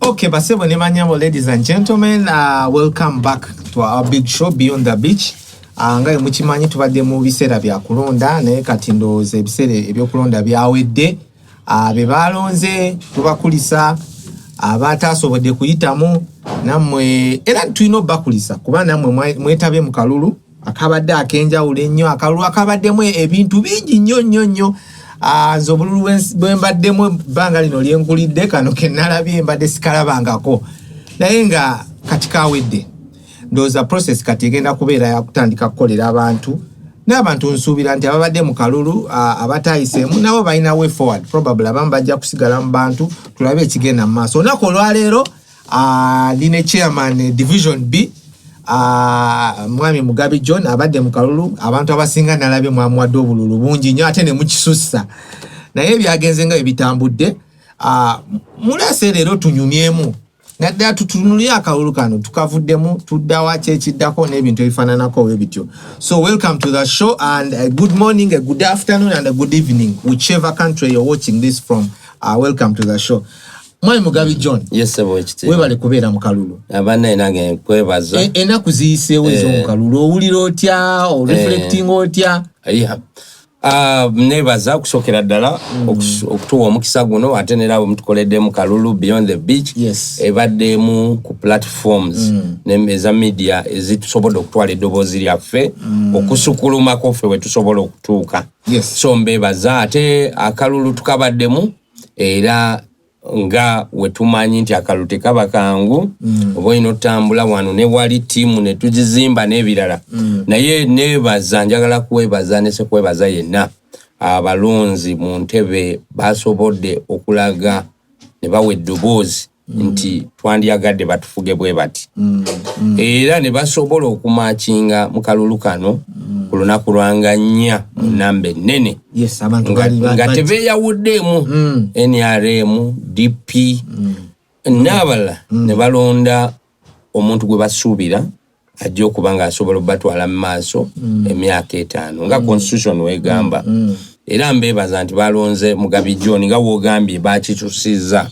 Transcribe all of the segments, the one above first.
Okay, basebo nemanyamo, ladies and gentlemen, welcome back to our big show Beyond the Beach. Nga mukimanyi tubadde mu biseera bya kulonda naye kati ndowooza ebiseera ebyokulonda byawedde. Be balonze tubakulisa abataasobodde kuyitamu nammwe era tulina obbakulisa kuba nammwe mwetabe mu kalulu akabadde akenjawulo ennyo, akalulu akabaddemu ebintu bingi nnyo. Nze obululu bwe mbaddemu ebbanga lino lyenkulidde kano ke nalabye mbadde sikalabangako naye nga kati kawedde. Ndowooza process kati egenda kubeera yakutandika kukolera abantu n'abantu nsuubira nti ababadde mu kalulu abatayiseemu nabo balina way forward, probably abamu bajja kusigala mu bantu tulabe ekigenda mu maaso. Olunaku olwaleero line chairman division B Mwami Mugabi John abadde mu kalulu, abantu abasinga nalabye mwamuwadde obululu bungi nnyo ate ne mukisussa naye byagenze nga ebitambudde. Mulase leero tunyumyemu naddala tutunulire akalulu kano tukavuddemu tuddawa kyekiddako n'ebintu ebifaananako bwe bityo. So welcome to the show and a good morning, a good afternoon and a good evening whichever country you're watching this from. Welcome to the show. Mwami Mugabi John. Yes, sir. Webale kubeera mu kalulu. Abana nange kwebaza. Enaku ziyiseewo ezo mu kalulu. Owulira otya? Reflecting otya? Yeah. Nebaza kusokera ddala okutuwa omukisa guno ate nerabo mutukoledde mu kalulu Beyond the Beach. Yes. Ebaddemu ku platforms eza media ezitusobola okutwala eddoboozi lyaffe okusukulumako ffe we tusobola okutuuka. Yes. So mbebaza ate akalulu tukabaddemu era nga wetumanyi nti akalulu tekaba kangu oba olina otambula wano ne wali ttiimu ne tugizimba n'ebirala naye nebaza njagala kwebaza ne sekwebaza yenna abalonzi mu ntebe basobodde okulaga ne bawa eddoboozi nti twandyagadde batufuge bwe bati era ne basobola okumakinga mu kalulu kano ku lunaku lwanga nnya mu nnamba ennene. Yes, abantu nga tebeeyawuddeemu NRM, DP n'abalala ne balonda omuntu gwe basuubira ajja okuba ng'asobola okubatwala mu maaso emyaka 5 nga constitution wegamba. Era mbeebaza nti balonze Mugabi John nga woogambye bakikyusizza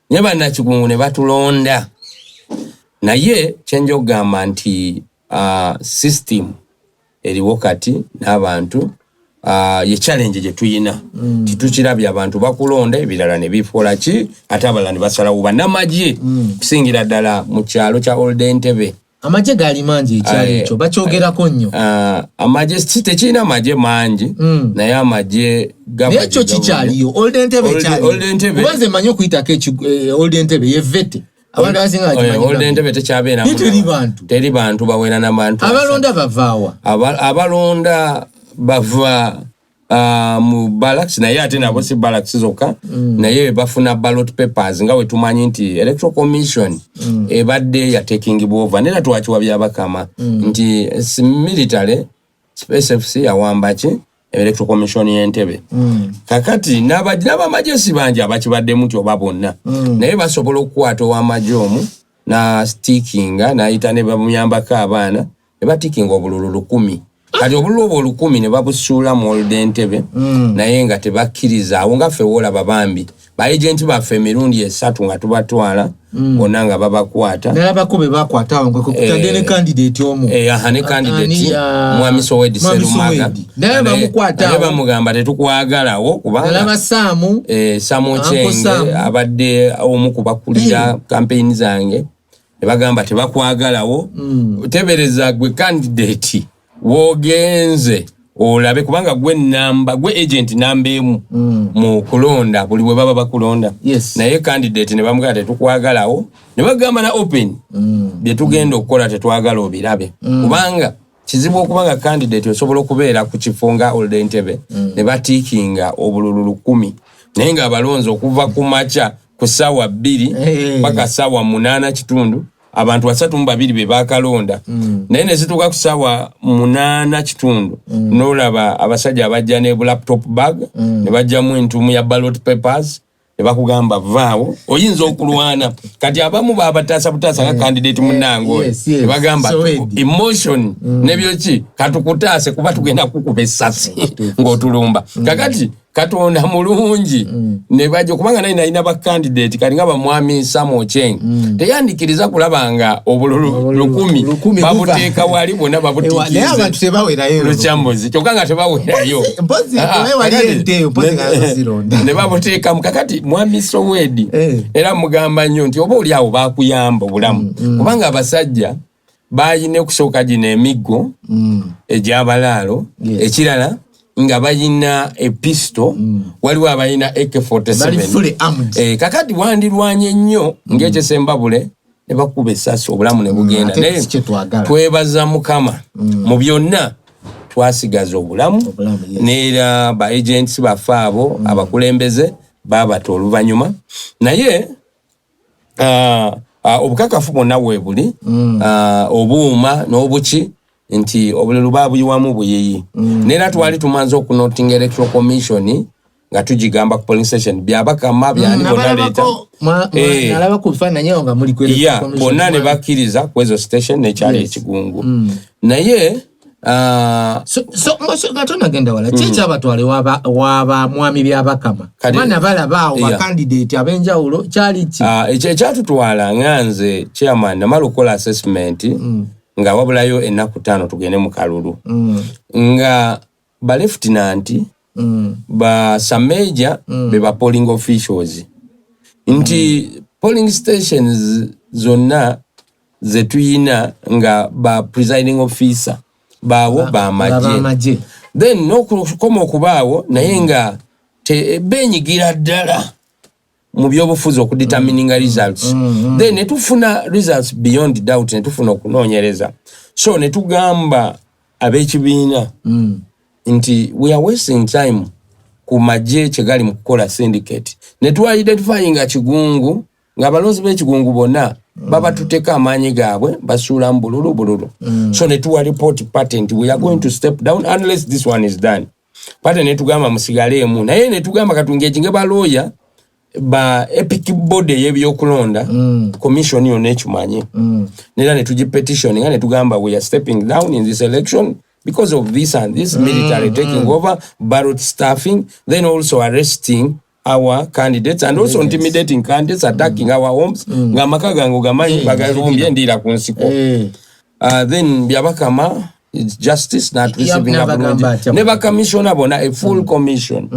nye bannakigungu ne batulonda naye kyenja okugamba nti system eriwo kati n'abantu ye challenge gye tuyina titukirabye abantu bakulonda ebirala ne bifuula ki ate abalala ne basalawo bannamagye kusingira ddala mu kyalo kya Old Entebbe. Amagye gali mangi ekyalo ekyo bakyogerako nnyo. Amagye tekirina amagye mangi naye amagye naye ekyo kikyaliyo Old Entebbe ekyaliyo kuba nze mmanyi okuyitako Old Entebbe ye vete abantu abasinga bakimanyi Old Entebbe tekyabeeramu teri bantu bawera n'abantu abalonda bavaawa abalonda bava mu barracks naye ate nabo si barracks zokka naye bafuna ballot papers nga wetumanyi nti Electoral Commission ebadde ya taking over nera twakiwa byabakama nti military SFC yawamba ki Electoral Commission y'Entebbe kakati n'abamagye si bangi abakibaddemu nti oba bonna naye basobola okukwata ow'amagye omu na stickinga n'ayita ne bamuyambako abaana ne batikinga obululu 100 kati obululu obwo 100 ne babusuula mu Old Entebbe naye nga tebakkiriza awo nga ffe woolaba bambi baagenti baffe emirundi 3 nga tubatwala bonna nga babakwata nalabako be bakwata awo kutadde ne candidate omu ne candidate Mwami Sowedi Serumaga naye bamukwata naye bamugamba tetukwagalawo kubanga nalaba Samu Chenge abadde omu kubakulira campaign zange ne bagamba tebakwagalawo tebereza gwe candidate wogenze olabe kubanga gwe agent namba emu mu kulonda buli bwe baba bakulonda. Yes. Naye candidate ne bamugamba tetukwagalawo ne bagamba na open bye tugenda okukola tetwagala obirabe kubanga kizibu okubanga candidate osobola okubeera ku kifunga Old Entebbe ne batikinga obululu 10 naye nga abalonzi okuva ku macha ku ssaawa 2 mpaka ssaawa 8 kitundu abantu 32 be bakalonda naye ne zituuka ku ssaawa 8 kitundu n'olaba abasajja abajja ne laptop bag ne bajjamu entuumu ya ballot papers ne bakugamba vaawo oyinza okulwana kati abamu babataasa butaasa nga candidate munnango ne bagamba emotion nebyo ki katukutaase kuba tugenda kukuba essasi ng'otulumba kakati Katonda mulungi ne bajja kubanga naye nalina ba candidate kali nga bamwami Sam Ocheng teyandikiriza kulabanga obululu 10 babuteeka wali bonna babutikiza naye abantu tebawerayo Luchambozi kyokka nga tebawerayo ne babuteeka mukakati mwami Sowedi era mugamba nnyo nti oba oli awo bakuyamba obulamu kubanga abasajja bayina okusooka gino emiggo egy'abalaalo ekirala nga bayina episto waliwo abayina AK47 kakati wandirwanye nnyo ng'ekyesembabule ne bakuba essasi obulamu ne bugenda naye twebaza Mukama mu byonna twasigaza obulamu neera ba agents baffe abo abakulembeze baabata oluvannyuma naye obukakafu bwonna weebuli obuuma n'obuki nti obululu babuyiwamu buyiyi neera twali tumanze okunotinga electoral commission nga tugigamba ku polling station byabakama byani bonna leeta nalaba ku bifaananyi nga muli ku electoral commission bonna ne bakkiriza ku ezo station nekyali ekigungu naye so Katonda genda wala kyeky'abatwale waba mwami byabakama baana balaba awo bakandidate ab'enjawulo kyali ki ekyatutwala nganze chairman namala okukola assessment nga wabulayo ennaku 5 tugende mu kalulu nga ba lieutenant ba sameja be ba polling officials nti polling stations zonna zetuyina nga ba presiding officer bawo ba maje then n'okukoma okubaawo naye nga benyigira ddala mu byobufuzi okudetermininga results then netufuna results beyond doubt netufuna okunoonyereza so netugamba ab'ekibiina nti we are wasting time ku maje kyegali mu kukola syndicate netwa identifying kigungu nga balonzi b'ekigungu bonna baba tuteka amaanyi gaabwe basuula mu bululu so netuwa report patent we are going to step down unless this one is done patent netugamba musigaleemu naye netugamba katungekinge ba lawyer ba epic body y'ebyokulonda commission yonna ekimanyi nera netugipetition nga netugamba we are stepping down in this election because of this and this military taking over ballot staffing then also arresting our candidates and also intimidating candidates attacking our homes nga maka gango gamanyi bagalumbye ndira ku nsiko then byabakama it's justice not receiving abulungi never commission abona a full commission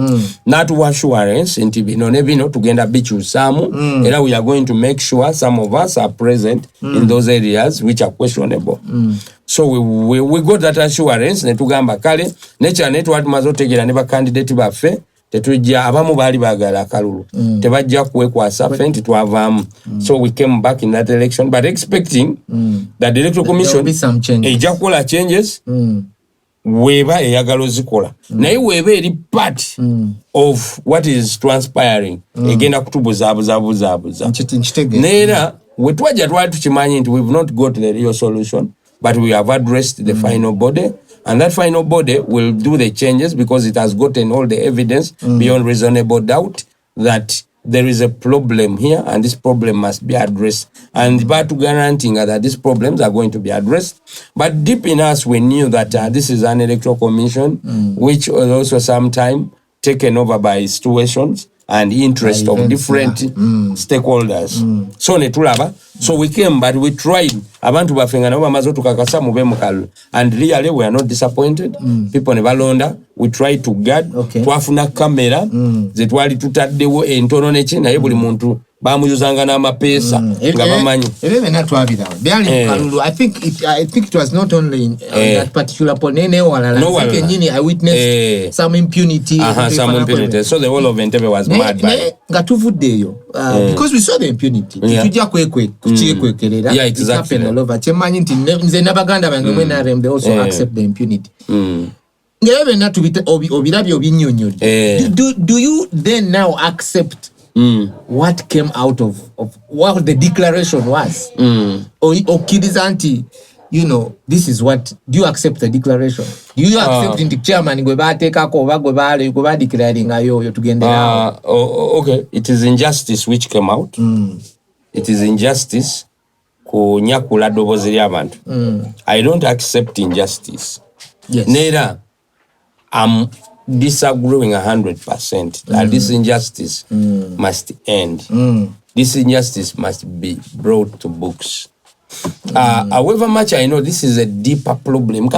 not assurance nti bino ne bino tugenda bikyusaamu era we are going to make sure some of us are present in those areas which are questionable so we got that assurance netugamba kale necha netwa tumaze otegera ne ba candidate baffe tetujja abamu bali bagala akalulu tebajja kuwekwasa fenti twavaamu so we came back in that election but expecting that the electoral commission ejja kukola changes weba eyagala zikola naye weba eri part of what is transpiring egenda kutubuzaabuza neera wetwajja twali tukimanyi nti we've not got the real solution but we have addressed the final body and that final body will do the changes because it has gotten all the evidence beyond reasonable doubt that there is a problem here and this problem must be addressed and but guaranteeing that these problems are going to be addressed but deep in us we knew that this is an electoral commission which was also sometime taken over by situations and interest of different stakeholders so netulaba so we came but we tried abantu bafenga nabo bamaze tukakasa mube mukalu and really we are not disappointed people ne balonda we tried to guard twafuna kamera zetwali tutaddewo entono neki naye buli muntu bamuyuzanga n'amapeesa nga bamanyi ebebe natwabira byali mukalulu I think it was not only in that particular point ne walala nyini I witnessed some impunity so the whole of Entebbe was mad by nga tuvuddeyo because we saw the impunity tujja kuchiyekwekerera it happened all over chemanyi nti nze nabaganda bange when they also accept the impunity ngebe natubite obirabyo binnyonnyodde do you then now accept what came out of what the declaration was okiriza nti you know this is what do you accept the declaration do you accept the chairman gwe batekako oba gwe bale gwe declaring ayo tugendera okay it is injustice which came out it is injustice kunyakula dobozi ly'abantu I don't accept injustice yes nera disagreeing 100% that this injustice must end. This injustice must be brought to books. However much I know this is a deeper problem.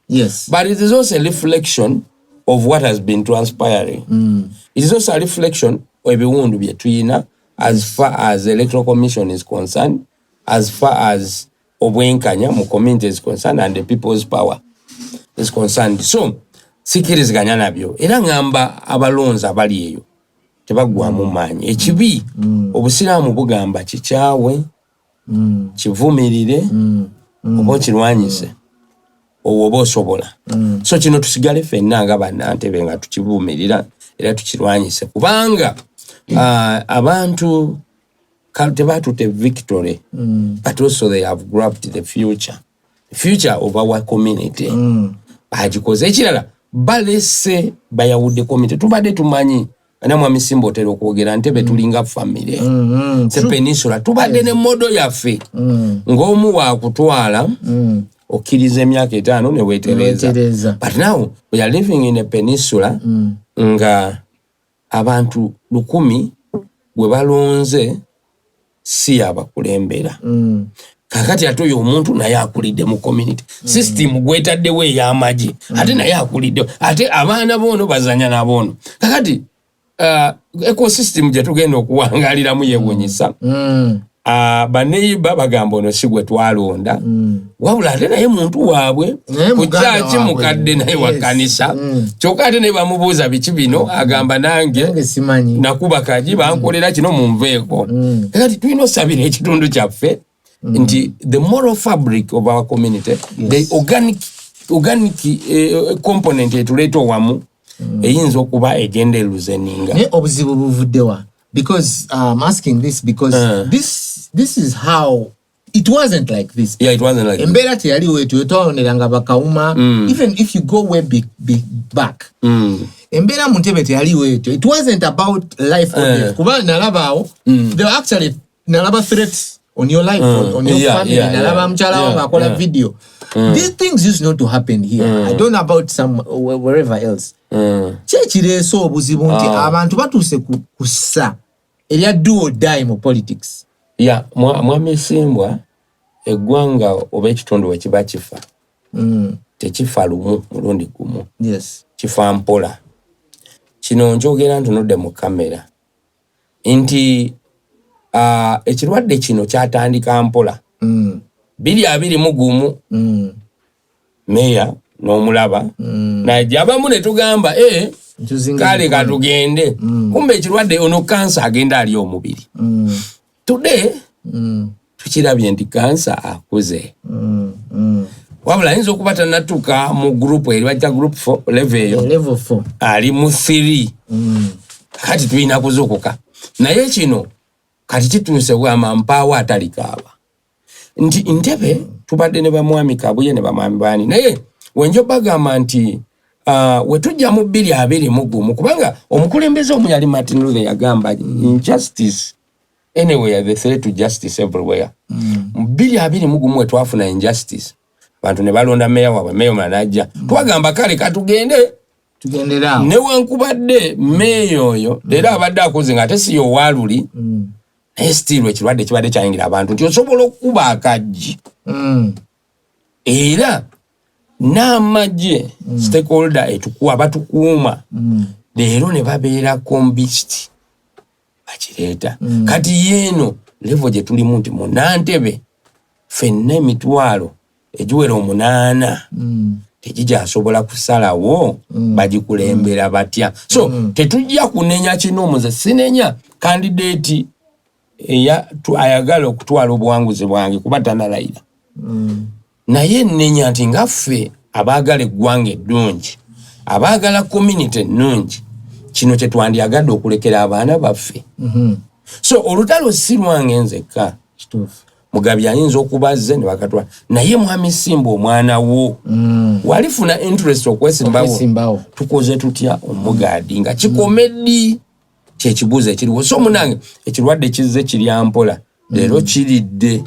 Yes. But it is also a reflection of what has been transpiring. It is also a reflection of as far as the Electoral Commission is concerned, as far as Obwenkanya mu community is concerned, and the people's power is concerned. So, sikiriziganya nabyo. Era ngamba abalonzi abali eyo tebagwamu maanyi. Ekibi obusiraamu bugamba kikyawe, kivumirire, oba kirwanyise, oba osobola. So kino tusigale ffenna nga bannantebe nga tukivumirira era tukirwanyise. Kubanga abantu tebatute victory, but also they have grabbed the future of our community. Bagikoze ekirala balese bayawudde community. Tubadde tumanyi Mwami Simba otera okwogera Ntebe tulinga family. Se Peninsula tubadde ne modo yaffe ng'omu wa kutwala okkiriza emyaka 5 ne weetereza. But now we are living in a peninsula nga abantu 100 gwe balonze si abakulembera. Kakati ate oyo omuntu naye akulidde mu community. System gwetaddewo ey'amagye ate naye akulidde. Ate abaana bono bazanya nabono. Kakati ecosystem gye tugenda okuwangaliramu yeewuunyisa. Baneyiba bagamba ono si gwe twalonda. Wabula ate naye muntu waabwe ku kyaki mukadde naye wa kkanisa. Kyokka ate naye bamubuuza biki bino agamba nange nakuba kaji bankolera kino munveeko. Kakati tulina osabira ekitundu kyaffe nti the moral fabric of our community, the organic component etuleeta owamu eyinza okuba egenderuzeninga. Naye obuzibu buvuddewa? Because I'm asking this because this is how it wasn't like this. Yeah, it wasn't like Embera teyaliwo etwetoneranga bakawuma. Even if you go way back. Embera mu Ntebe teyaliwo etyo. It wasn't about life or death. Kuba nalabaawo there were actually nalaba threats on your life, on your family. Nalaba mchala wangu akola video. These things used not to happen here. I don't know about some wherever else. Chechireso obuzibu nti abantu batuse kusa erya do or die mu politics. Yeah, Mwami Simba eggwanga oba ekitundu we kiba kifa. Tekifa lumu mulundi gumu. Yes. Kifa mpola. Kino njogera ntunudde mu kamera. Nti ekirwadde kino kyatandika mpola. 2021 meya n'omulaba najja abamu ne tugamba kale katugende kumbe ekirwadde ono kansa agenda ali omubiri. Today tukirabye nti kansa akuze. Wabula ayinza okuba tannatuuka mu group eri bajja group 4 level 4 ali mu 3. Kati tulina kuzuukuka naye kino kati kituuse wama mpaawo atalikaaba nti Ntebe tubadde ne bamwami Kabuye ne bamwami Bani naye wenjo bagamba nti wetujja mu 2021 kubanga omukulembeze omuyali Martin Luther yagamba injustice anywhere, the threat to justice everywhere. Mu 2021 wetwafuna injustice bantu ne balonda meya wabwe meya manajja twagamba kale katugende tugendera newankubadde meya oyo era abadde akoze nga ate si yo waluli still ekirwadde kibadde kyayingira abantu nti osobola okuba akajji era n'amagye stakeholder etukuwa batukuuma leero ne babeera convinced bakireeta kati yeeno level gye tulimu nti mu Nantebe ffenna emitwalo egiwera 8 tegijja asobola kusalawo bagikulembera batya. So tetujja kunenya kino muze sinenya candidate ayagala okutwala obuwanguzi bwange kuba tanalayira. Naye nnenya nti ngaffe abaagala eggwanga eddungi abaagala community ennungi kino kye twandyagadde okulekera abaana baffe. So olutalo si lwange nzekka. Mugabi ayinza okubazze ne bakatwala naye Mwami Simba omwana wo walifuna interest okwesimbawo tukoze tutya omugadi nga kikomedi kyekibuuzo ekiriwo. So munange ekirwadde kizze kiri ampola leero kiridde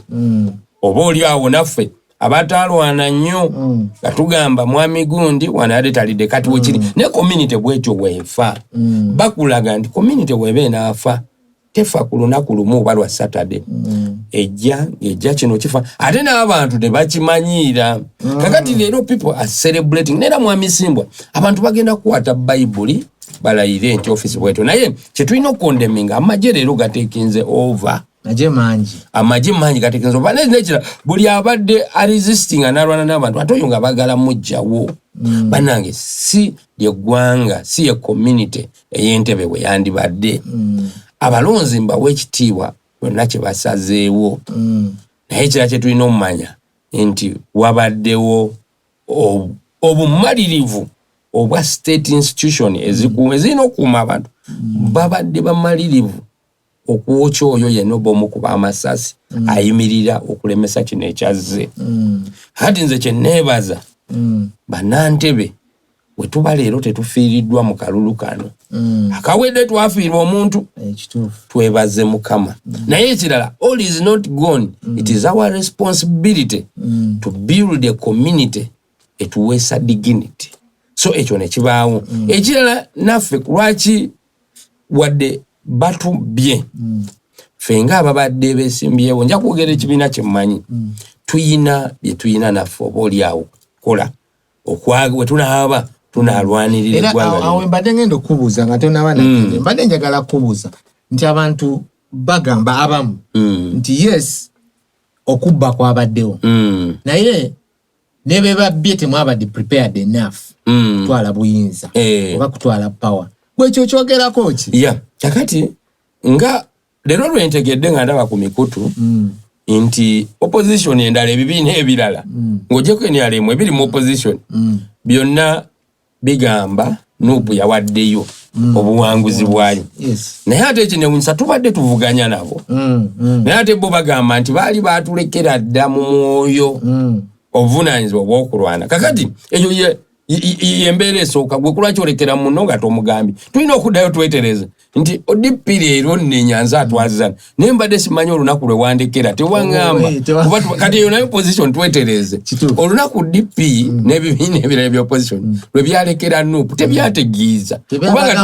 oba oli awo naffe abatalwana nnyo katugamba mwami gundi wanade talide kati wekiri ne community bwetyo wefa bakulaga nti community webe naafa tefa ku lunaku lumu oba lwa Saturday ejja kino kifa ate n'abantu tebakimanyiira kakati leero people are celebrating nera mwami Simbwa abantu bagenda kukwata Bible balayire nti office bwetyo naye kyetulina okukondemminga amagye leero gatekinze over amagye mangi gatekinze over nekira buli abadde resisting analwana n'abantu ate oyo nga bagala mujjawo banange si yeggwanga si ye community ey'Entebbe bwe yandibadde abalonzi mbawe ekitiibwa bonna kye basazeewo naye ekira kye tulina omumanya nti wabaddewo obumalirivu obwa state institution ezirina okuuma abantu babadde bamalirivu okuwokya oyo yenna oba omukuba amasasi ayimirira okulemesa kino ekyazze kati nze kye neebaza bannantebe we tuba leero tetufiiriddwa mu kalulu kano akawedde twafiirwa omuntu twebaze Mukama naye ekirala all is not gone it is our responsibility to build a community etuweesa dignity so ekyo ne kibaawo ekirala naffe lwaki wadde batubye ffe ng'ababadde beesimbyewo nja kwogera ekibiina kye mmanyi tuyina bye tuyina naffe oba oliawo kola we tunaaba tunalwanirira eggwanga awo mbadde ngenda okubuuza nga tonaba nakende mbadde njagala kubuuza nti abantu bagamba abamu nti yes okubba kwabaddewo naye ne be babbye temwabadde prepared enough kutwala buyinza oba kutwala power gwekyo kyogerako ki kakati nga leero lwentegedde nga ndaba ku mikutu nti opposition endala ebibiina ebirala ng'ogyeko NRM ebiri mu opposition byonna bigamba Nuupu yawaddeyo obuwanguzi bwayo naye ate ekinewunyisa tubadde tuvuganya nabo naye ate bo bagamba nti baali baatulekera dda mu mwoyo obuvunaanyizibwa obw'okulwana kakati ekyo yembeera esooka gwe kulwaki olekera muno nga tomugambye tulina okuddayo twetereze nti ODP leero nenyanza atwazizana naye mbadde simanyi olunaku lwe wandekera tewaŋŋamba kati eyo nayo position twetereze olunaku DP n'ebibiina ebirala bya opposition lwe byalekera Nuupu tebyategeeza kubanga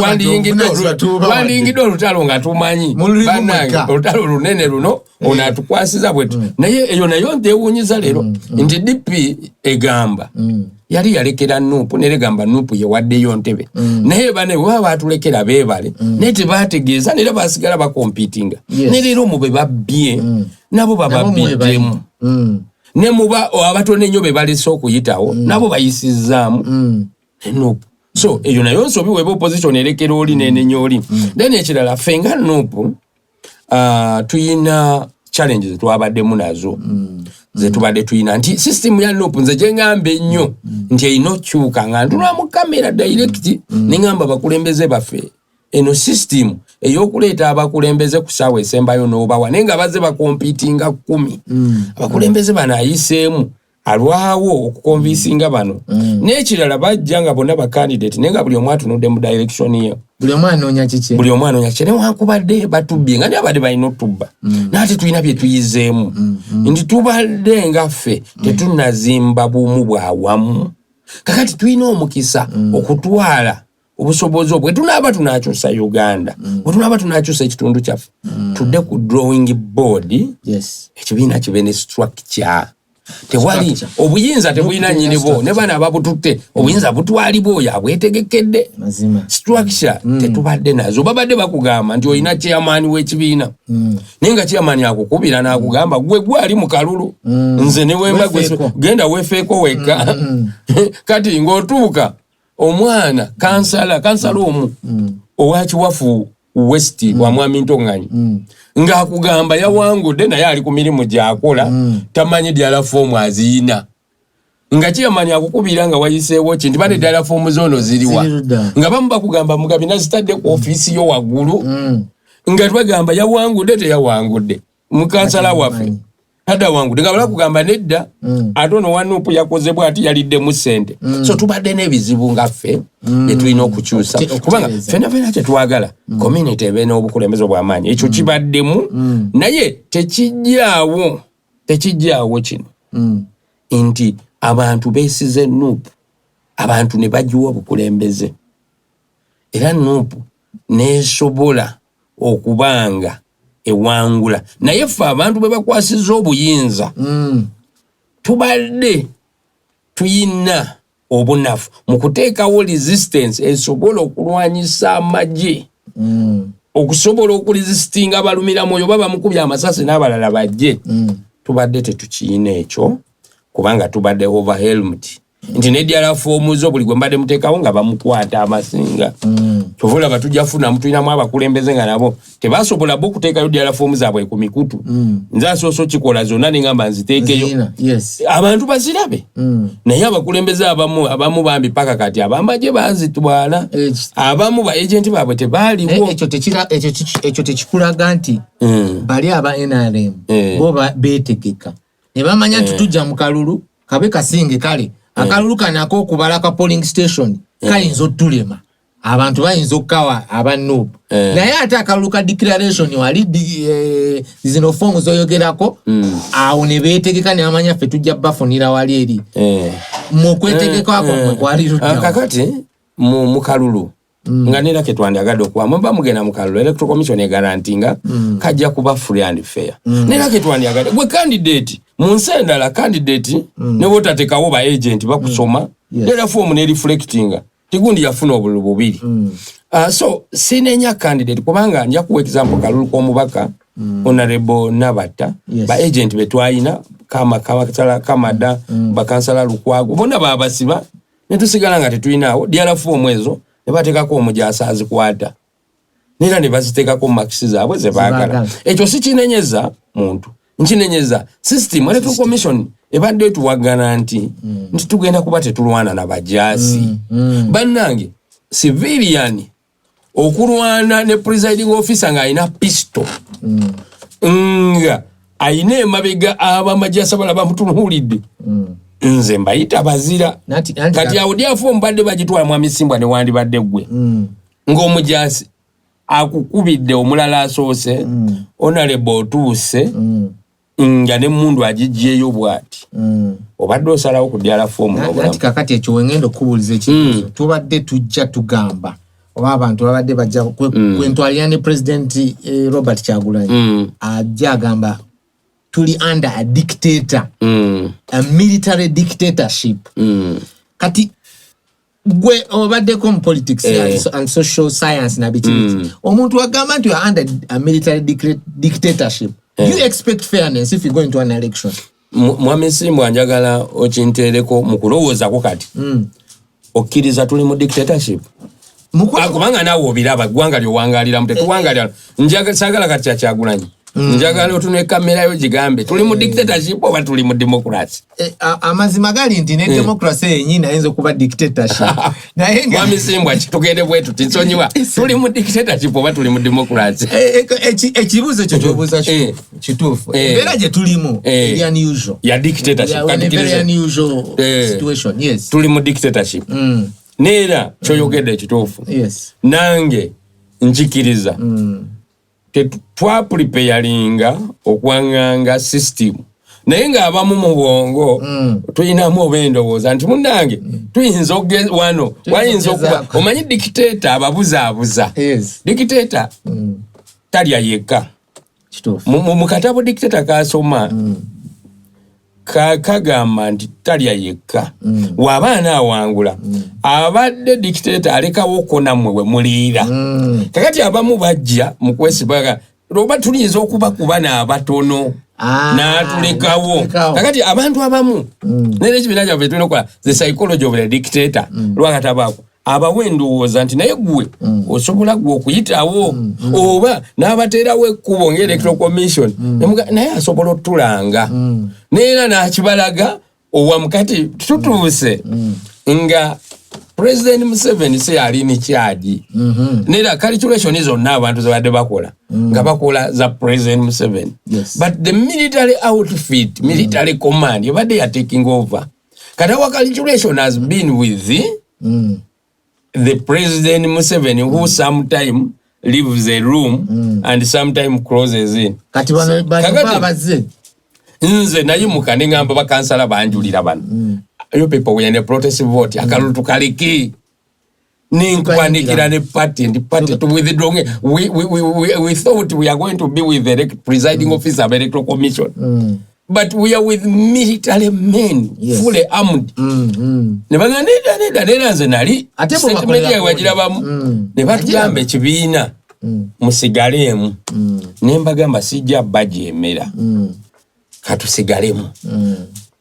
twandiyingidde olutalo nga tumanyi bannange olutalo lunene luno ono atukwasiza bwetu naye eyo nayo nteewuunyiza leero nti DP egamba yali yalekera Nuupu neregamba Nuupu yewaddeyo Ntebe naye bane bwe baba baatulekera beebale naye tebategeeza nera basigala bakompitinga ne leero mu be babbye nabo bababbiddemu ne muba abatono ennyo be balese okuyitawo nabo bayisizzaamu Nuupu so eyo nayo nsobi weba opposition erekera oli nenenya oli then ekirala ffe nga Nuupu tuyina challenges twabaddemu nazo zetubadde tuyina nti system ya Nuupu nze gye ngamba ennyo nti erina okukyuka nga ntula mu kamera direct ne ngamba bakulembeze baffe eno system ey'okuleeta abakulembeze ku ssaawa esembayo n'obawa naye nga bazze bakompitinga 10 abakulembeze bano ayiseemu alwawo okukonvinsinga bano n'ekirala bajja nga bonna bakandidate naye nga buli omu atunudde mu direction ye buli omu anoonya kiki newankubadde batubbye nga abadde balina otubba naate tulina bye tuyizeemu nti tubadde nga ffe tetunazimba bumu bwawamu kakati tulina omukisa okutwala obusobozi obwe tunaaba tunakyusa Uganda bwe tunaaba tunakyusa ekitundu kyaffe tudde ku drawing board ekibiina kibe ne structure tewali obuyinza tebulina nnyinibo ne bana ababututte obuyinza butwalibwa oyo abwetegekedde structure tetubadde nazo babadde bakugamba nti olina chairman w'ekibiina naye nga chairman akukubira n'akugamba gwe gwali mu kalulu nze ne wemba genda weefeeko wekka kati ng'otuuka omwana kansala omu owakiwafu West wa Mwami Ntonganyi ng'akugamba yawangudde naye ali ku mirimu gy'akola tamanyi ddala foomu aziyina nga chairman akukubira nga wayiseewo ki nti bane ddala foomu zoono ziriwa nga bamu bakugamba Mugabi nazitadde ku ofiisi yo waggulu nga twagamba yawangudde teyawangudde mukansala waffe hada wangu nga balakugamba nedda ate ono wa Nuupu yakoze bw'ati yaliddemu ssente so tubadde n'ebizibu nga ffe bye tulina okukyusa kubanga ffenna kye twagala community ebe n'obukulembeze obw'amaanyi ekyo kibaddemu naye tekijjaawo kino nti abantu beesize Nuupu abantu ne bagiwa obukulembeze era Nuupu nesobola okubanga ewangula naye ffe abantu bwe bakwasiza obuyinza tubadde tuyina obunafu mu kuteekawo resistance esobola okulwanyisa amagye okusobola okuresistinga abalumira mwoyo baba mukubya amasasi n'abalala bajje tubadde tetukiyina ekyo kubanga tubadde overwhelmed nti nedyalafu omuzo buli gwe mbadde muteekawo nga bamukwata amasinga tuvula batujafuna mutuyinamu abakulembeze nga nabo tebasobola bo kuteekayo dyalafu omuzaabwe ku mikutu nze asooso kikola zonna nengamba nziteekeyo abantu bazirabe naye abakulembeze abamu bambi paka kati abamagye bazitwala abamu ba agenti baabwe tebaaliwo ekyo tekikulaga nti bali aba NRM bo beetegeka ne bamanya nti tujja mu kalulu kabe kasinge kale akalulu kanako okubala ka polling station kayinza otulema abantu bayinza okukawa aba Nuupu naye ate akalulu ka declaration wali zino fomu zoyogerako awo ne beetegeka ne bamanya ffe tujja bafunira wali eri mu kwetegeka ako kwali rujja kakati mu kalulu nga nera ketwandiagadde okuba mba mugenda mu kalulu electoral commission egarantinga kajja kuba free and fair nera ketwandiagadde gwe candidate mu nsi endala candidate ne wotateekawo ba agent bakusoma nera fomu ne reflectinga tigundi yafuna obululu bubiri so sinenya candidate kubanga nja kuwa example kalulu k'omubaka honorable Nabata ba agent betwayina kamada bakansala Lukwago bonna babasiba ne tusigala nga tetuyinaawo dyalafu omwezo ne bateekako omujasa azikwata nera ne baziteekako makisi zaabwe ze baagala ekyo si kinenyeza muntu nkinenyeza system electoral commission ebadde tuwagana nti tugenda kuba tetulwana na bajaasi bannange civilian okulwana ne presiding officer nga alina pistol nga ayina emabega abamajasa bala bamutunuulidde nze mbayita bazira kati awo dyafo mbadde bagitwala mu amisimbwa ne wandibadde ggwe ng'omujasi akukubidde omulala asoose honorable otuuse nga ne mundu agijeyo bwati obadde osalawo ku dyalafu nati kakati ekyo wengendo kubuliza ekibuzo tubadde tujja tugamba oba abantu babadde bajja kwentwalira ne president Robert Kyagulanyi ajja agamba tuli under a dictator a military dictatorship kati gwe obaddeko mu politics and social science na biti omuntu agamba nti under a military dictatorship you expect fairness if you go into an election mwami Simbwa njagala okinteereko mu kulowoozako kati okkiriza tuli mu dictatorship kubanga naawe obiraba ggwanga ly'owangaliramu tetuwangalira sagala kati Kyagulanyi njagala otunwe kamera yo gigambe tuli mu dictatorship oba tuli mu democracy amazima gali nti ne democracy yenyini ayinza okuba dictatorship naye mwami Simbwa kitugende bwetu tinsonyiwa tuli mu dictatorship oba tuli mu democracy ekibuzo kyo kyobuuza kituufu embeera gye tulimu eri unusual ya dictatorship very unusual situation yes tuli mu dictatorship neera kyoyogedde ekituufu nange nkikiriza tetwapreparinga okwaŋŋanga system naye ng'abamu mu bwongo tuyinamu oba endowooza nti munnange tuyinza wano wayinza okuba omanyi dictator ababuzaabuza dictator talya yekka mu katabo dictator kasoma kagamba nti talya yekka waabaana awangula abadde dictator alekawo kona mmwe we muliira kakati abamu bajja mu kwesibaga oba tuyinza okubakuba n'abatono n'atulekawo kakati abantu abamu naye ekibiina kyaffe tulina okukola the psychology of the dictator lwakatabaako abawe endowooza nti naye gwe osobola gwe okuyitawo oba n'abateerawo ekkubo ng'electoral commission naye asobola otulanga neera n'akibalaga owamukati tutuuse nga President Museveni se yali ni charge neera calculation zonna abantu zabadde bakola nga bakola za President Museveni but the military outfit military command yabadde ya taking over kati our calculation has been with the President Museveni who sometime leaves the room and sometime closes in kati bano bazze nze nayimuka ne ngamba bakansala banjulira bano you people we in a protest vote akalulu tukaliki ninkwanikira ne party and party to withdraw we thought we are going to be with the presiding officer of the electoral commission but we are with military men fully armed ne baganda ne nze nali media wajira bamu ne batugamba ekibiina musigalemu ne mbagamba sijja bajemera katusigalemu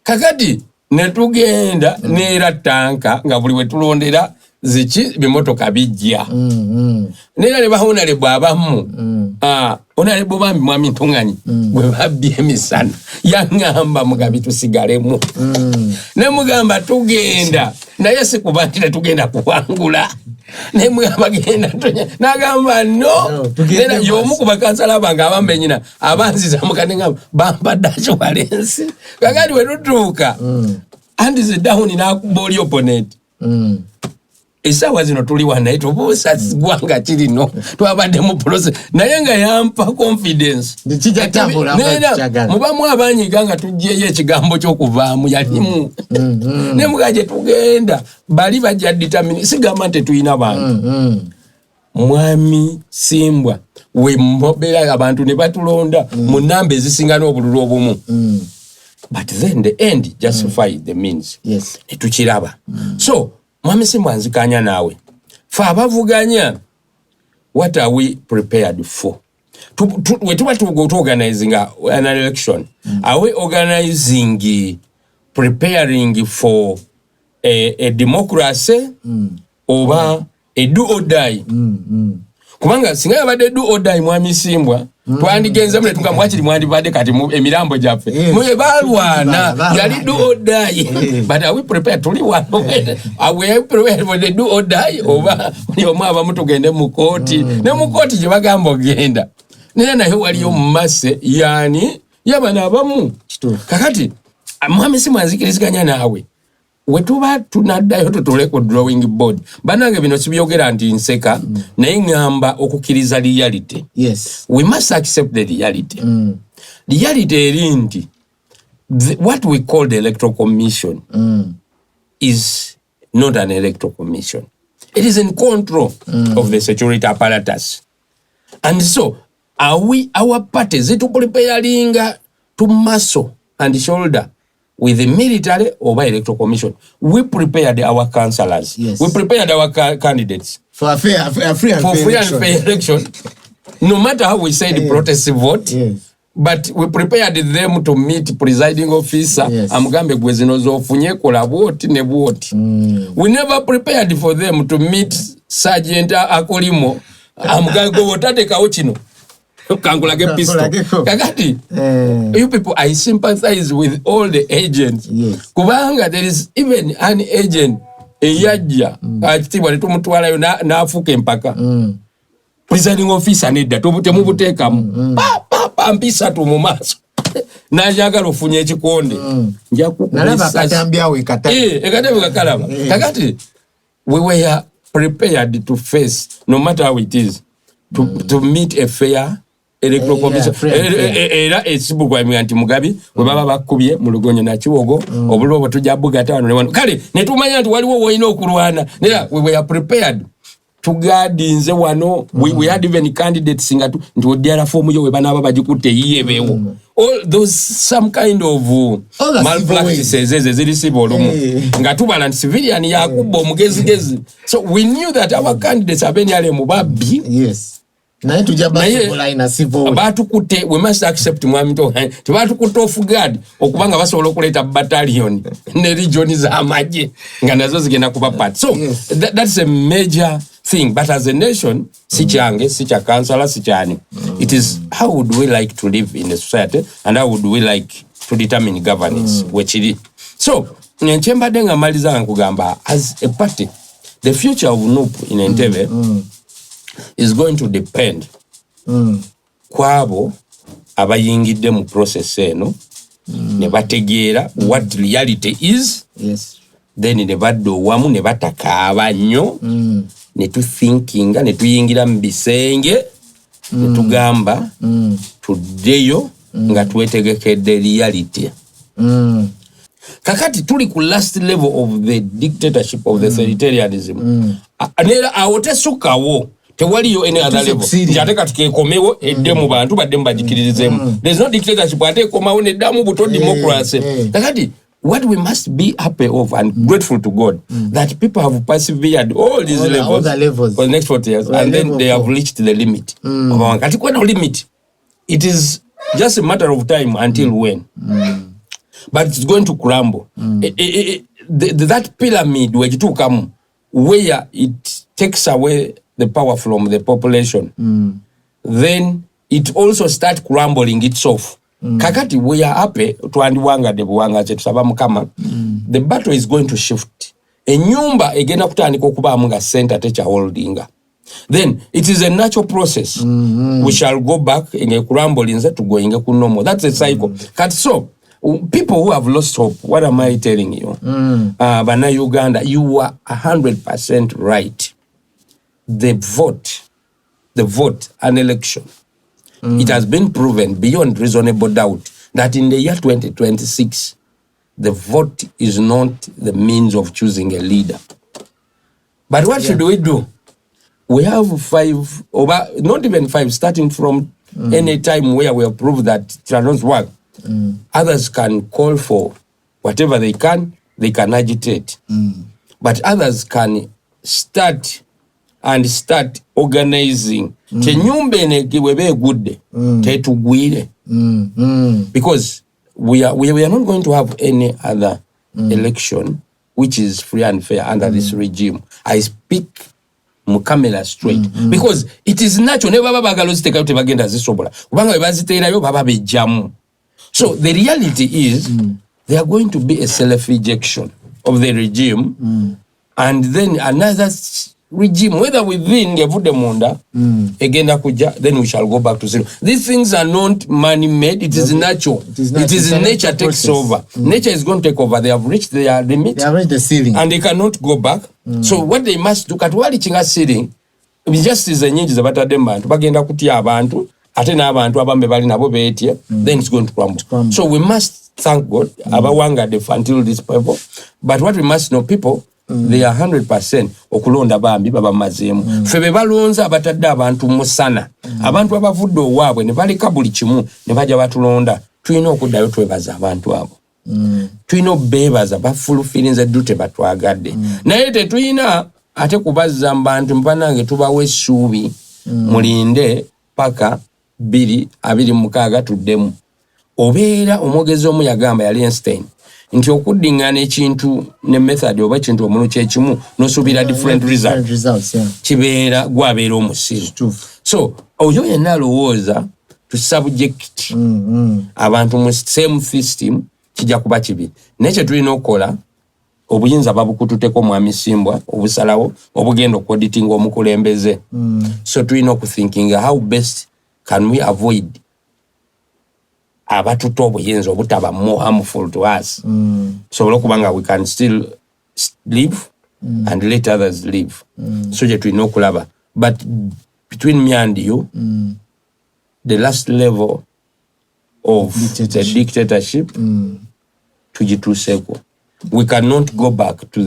kakati ne tugenda neera tanka nga buli we tulondera zichi bimotoka bijja nera ne bahona le bwabamu ona le bobambi mwami ntungani gwe babye emisana yangamba mugabi tusigalemu ne mugamba tugenda naye sikubantira tugenda kuwangula ne mugamba genda tonya nagamba no nera yomu kubakansala banga abambe nyina abanziza mukanenga bamba dacho walensi kakati we tutuka andi zidahuni na kuboli opponent esawa zino tuli wana itobusa gwanga kirino twabadde mu process naye nga yampa confidence ndikija tambula mubamu abanyiga nga tujjeyo ekigambo ky'okuvaamu yalimu ne mugaje tugenda bali bajja determine sigamba nti tuyina bantu mwami Simbwa we mbobera abantu ne batulonda mu namba ezisinga n'obululu obumu but then the end justified the means etukiraba so mwami Simbwa nzikanya nawe fa abavuganya what are we prepared for we tuba to organizing an election are we organizing preparing for a democracy over a do or die kubanga singa yabade do or die mwami Simbwa twandigenze mule tungamwachiri mwandibade kati emirambo jaffe mwe balwana yali do or die but are we prepared to one are we prepared for the do or die over yomwe abamu tugende mu koti ne mu koti je bagamba genda nene nayo waliyo mmase yani yabana abamu kakati mwami Simbwa nzikiriziganya nawe wetuba tunaddayo tutule ku drawing board banange bino sibyogera nti nseka naye ngamba okukiriza reality we must accept the reality reality erindi what we call the electoral commission is not an electoral commission. It is in control of the security apparatus, and so are we our parties to preparing to muscle and shoulder with the military or by electoral commission? We prepared our councillors. We prepared our candidates for a free and fair election. No matter how we say the protest vote, but we prepared them to meet presiding officer. Amugambe gwezinozo ofunye kola bwoti ne bwoti. We never prepared for them to meet Sergeant Akolimo. Amugambe wotate kawchino. Kangulage pistol. Kakati, you people, I sympathize with all the agents. Kubanga, there is even an agent, Eyaja, achitibwa tumutwala yo na afuke mpaka. Presiding officer nedda temubuteka pa mpisa tu mu maso. Najagala ofunye ekikonde. Nalaba katambyawe kataba. Ekatebe kakalaba. Kakati, we were prepared to face, no matter how it is, to meet a fair electoral commission. Era esibuko emianti Mugabi we baba bakubye mu lugonyo na Kiwogo obulobo tujja bugata wano ne wano kale ne tumanya nti waliwo woyina okulwana nera we were prepared to guard inze wano we had even candidates ngatu nti odiara form yo we bana baba jikute yiyebewo all those some kind of malpractices ezirisiba olumu ngatubala nti civilian yakuba omugezigezi so we knew that our candidates abeni ale mubabbi naye tujaba ina civil batukute we must accept mwami to batukute off guard okubanga basobola okuleta battalion ne region za amaje nga nazo zigenda kuba part so that's a major thing but as a nation sichange sicha councillor sichani it is how would we like to live in a society and how would we like to determine governance wechiri so nchemba denga maliza nkugamba as a party the future of NUP in Entebbe is going to depend kwabo abayingidde mu process eno ne bategeera what reality is then ne baddo wamu ne batakaaba nnyo ne tuthinkinga ne tuyingira mu bisenge ne tugamba tuddeyo nga twetegekedde reality. Kakati tuli ku last level of the dictatorship of the authoritarianism. Nera awo tesukkawo tewaliyo any other level. Njate kati kekomewo edde mu bantu badde mbagikiririzemu. There's no dictatorship ate komawo neddamu buto democracy. Kakati what we must be happy of and grateful to God that people have persevered all these levels for the next 40 years and then they have reached the limit. Kati kwa no limit. It is just a matter of time until when. But it's going to crumble. That pyramid where it come, where it takes away the power from the population, then it also starts crumbling itself. Kakati we are happy tuandiwanga de buwanga chetu sababu kama the battle is going to shift. Enyumba egenda kutandika okuba nga center techa holdinga. Then it is a natural process. We shall go back in a crumbling to go in a normal. That's a cycle. So people who have lost hope, what am I telling you? Bana Uganda, you are 100% right. The vote, an election. It has been proven beyond reasonable doubt that in the year 2026, the vote is not the means of choosing a leader. But what should we do? We have 5, or not even 5, starting from any time where we have proved that it doesn't work. Others can call for whatever they can agitate. But others can start organizing. Because we are not going to have any other election which is free and fair under this regime. I speak Mukamela straight. Because it is natural. So the reality is there are going to be a self-ejection of the regime and then another regime, whether within Gevudemunda, again, then we shall go back to zero. These things are not man-made, it is natural. It is nature takes over. Nature is going to take over. They have reached their limit. They have reached the ceiling. And they cannot go back. So what they must do, katwali chinga ceiling, just is a nyingi zabata dembantu, bagenda kutia abantu, atena abantu abambe bali nabo beetie, then it's going to crumble. So we must thank God, abawanga def until this level. But what we must know, people, they are 100% okulonda bambi baba mazemu. Febe balonza abatadde abantu musana. Abantu abavudde owaabwe ne baleka buli kimu ne bajja batulonda. Tulina okuddayo twebaza abantu abo. Tulina obeebaza bafulufirinze ddute batwagadde. Naye tetulina ate kubazza mu bantu mpanange tubawe essuubi mulinde paka 226 tuddemu. Obeera omwogezi omu yagamba yali Einstein nti okuddingana ekintu ne method oba ekintu omulu kyekimu nosuubira different results kibeera gwabeera omusiru. So oyo yenna alowooza to subject abantu mu same system kijja kuba kibi. Naye kye tulina okukola obuyinza babukututeko mwami Simbwa obusalawo obugenda okuditinga omukulembeze. So tulina okuthinkinga how best can we avoid abatuto obuyinza obutaba more harmful to us. So lokubanga we can still live and let others live. So je tulina okulaba. But between me and you, the last level of the dictatorship tujituseko. We cannot go back to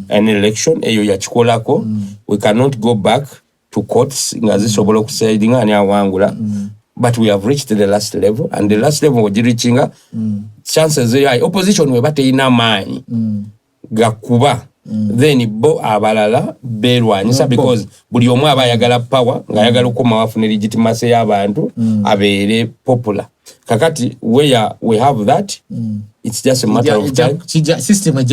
an election eyo yachikolako. We cannot go back to courts nga zisobola okusaidinga ani awangula. But we have reached the last level, and the last level we're reaching, chances are opposition we bate ina mani gakuba then bo abalala berwanyisa because buli omu abayagala power ngayagala okoma wafune legitimacy y'abantu abere popular. Kakati where we have that, it's just a matter of time. System The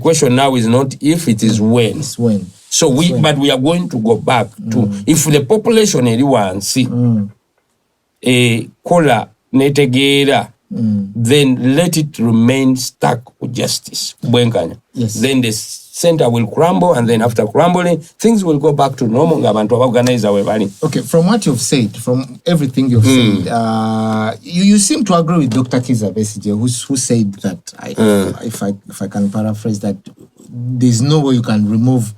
question now is not if, it is when. It's when. So but we are going to go back to if the population everyone see a kola netegera, then let it remain stuck with justice. Yes. Then the center will crumble, and then after crumbling, things will go back to normal. Okay, from what you've said, from everything you've said, you seem to agree with Dr. Kizza Besigye, who said that, if I can paraphrase that, there's no way you can remove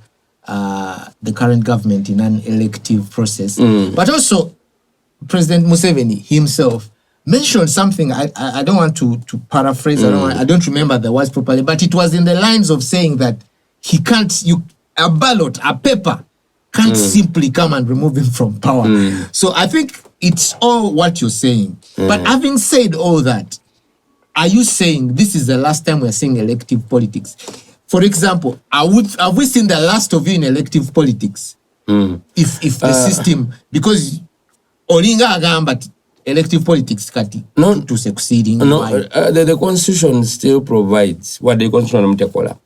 the current government in an elective process. But also, President Museveni himself mentioned something. I don't want to paraphrase. I don't remember the words properly, but it was in the lines of saying that he can't. A ballot, a paper, can't simply come and remove him from power. So I think it's all what you're saying. But having said all that, are you saying this is the last time we're seeing elective politics? For example, have we seen the last of you in elective politics? If the system, because Olinga agamba elective politics kati to succeeding. The constitution still provides what the constitution mtekola.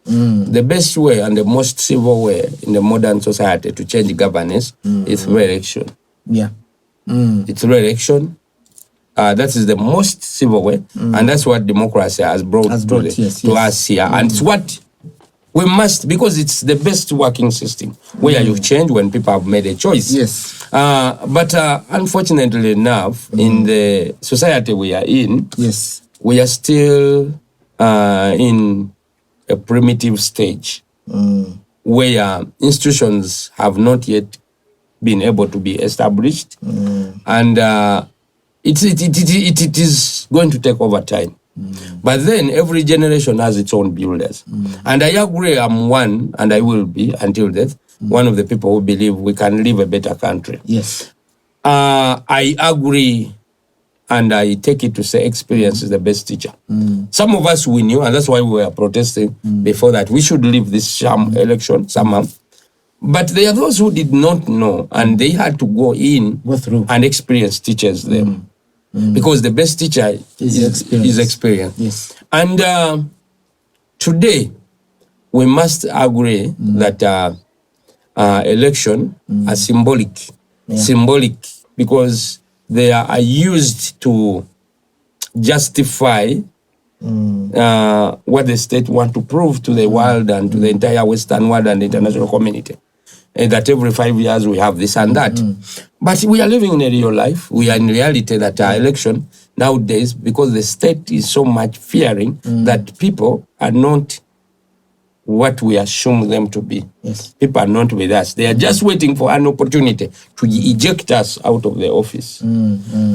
The best way and the most civil way in the modern society to change governance is through election. Yeah. It's through election. That is the most civil way, and that's what democracy has brought to us here. And it's what we must, because it's the best working system where you change when people have made a choice. Yes. But unfortunately enough, in the society we are in, we are still in a primitive stage where institutions have not yet been able to be established, and it is going to take over time. But then every generation has its own builders. And I agree, I'm one, and I will be until death, one of the people who believe we can live a better country. Yes. I agree, and I take it to say experience is the best teacher. Some of us, we knew, and that's why we were protesting before that we should leave this sham election somehow. But there are those who did not know, and they had to go through and experience teaches them. Because the best teacher is experience. Yes. And today, we must agree that election are symbolic. Symbolic because they are used to justify what the state want to prove to the world and to the entire Western world and the international community. And that every 5 years we have this and that. But we are living in a real life. We are in reality that our election nowadays, because the state is so much fearing that people are not what we assume them to be. Yes. People are not with us. They are just waiting for an opportunity to eject us out of the office.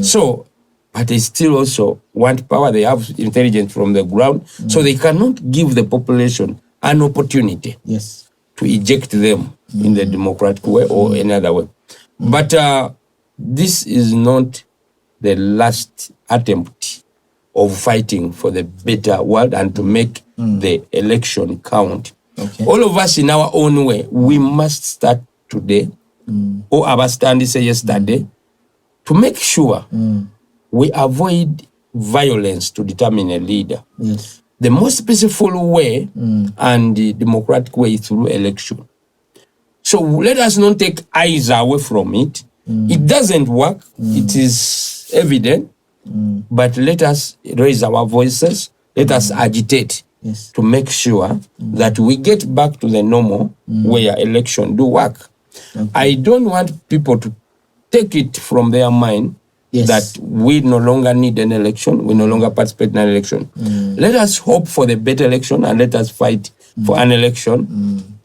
So, but they still also want power. They have intelligence from the ground. So they cannot give the population an opportunity to eject them in the democratic way or any other way. But this is not the last attempt of fighting for the better world and to make the election count. All of us in our own way, we must start today, or our stand say yesterday, to make sure we avoid violence to determine a leader. Yes. The most peaceful way and the democratic way is through election. So let us not take eyes away from it. It doesn't work. It is evident. But let us raise our voices. Let us agitate to make sure that we get back to the normal where election do work. I don't want people to take it from their mind that we no longer need an election, we no longer participate in an election. Let us hope for the better election and let us fight for an election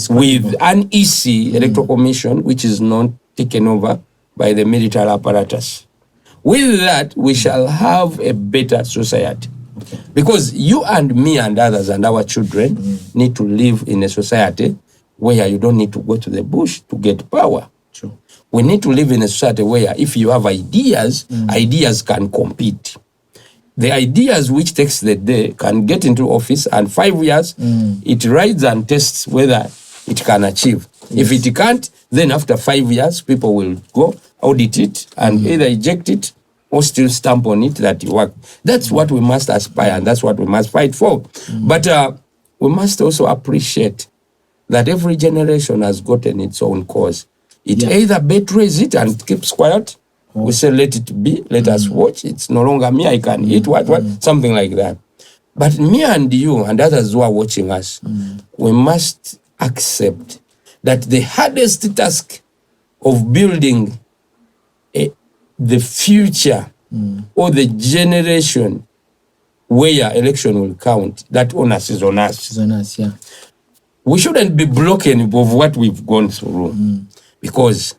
with an easy electoral commission which is not taken over by the military apparatus. With that, we shall have a better society. Because you and me and others and our children need to live in a society where you don't need to go to the bush to get power. True. We need to live in a society where if you have ideas, ideas can compete. The ideas which takes the day can get into office and 5 years, it rides and tests whether it can achieve. If it can't, then after 5 years, people will go audit it and either eject it or still stamp on it that it worked. That's what we must aspire and that's what we must fight for. But we must also appreciate that every generation has gotten its own cause. It either betrays it and keeps quiet. We say, let it be, let us watch. It's no longer me, I can eat, what, something like that. But me and you and others who are watching us, we must accept that the hardest task of building the future or the generation where election will count, that onus is on us. It's on us, yeah. We shouldn't be broken of what we've gone through because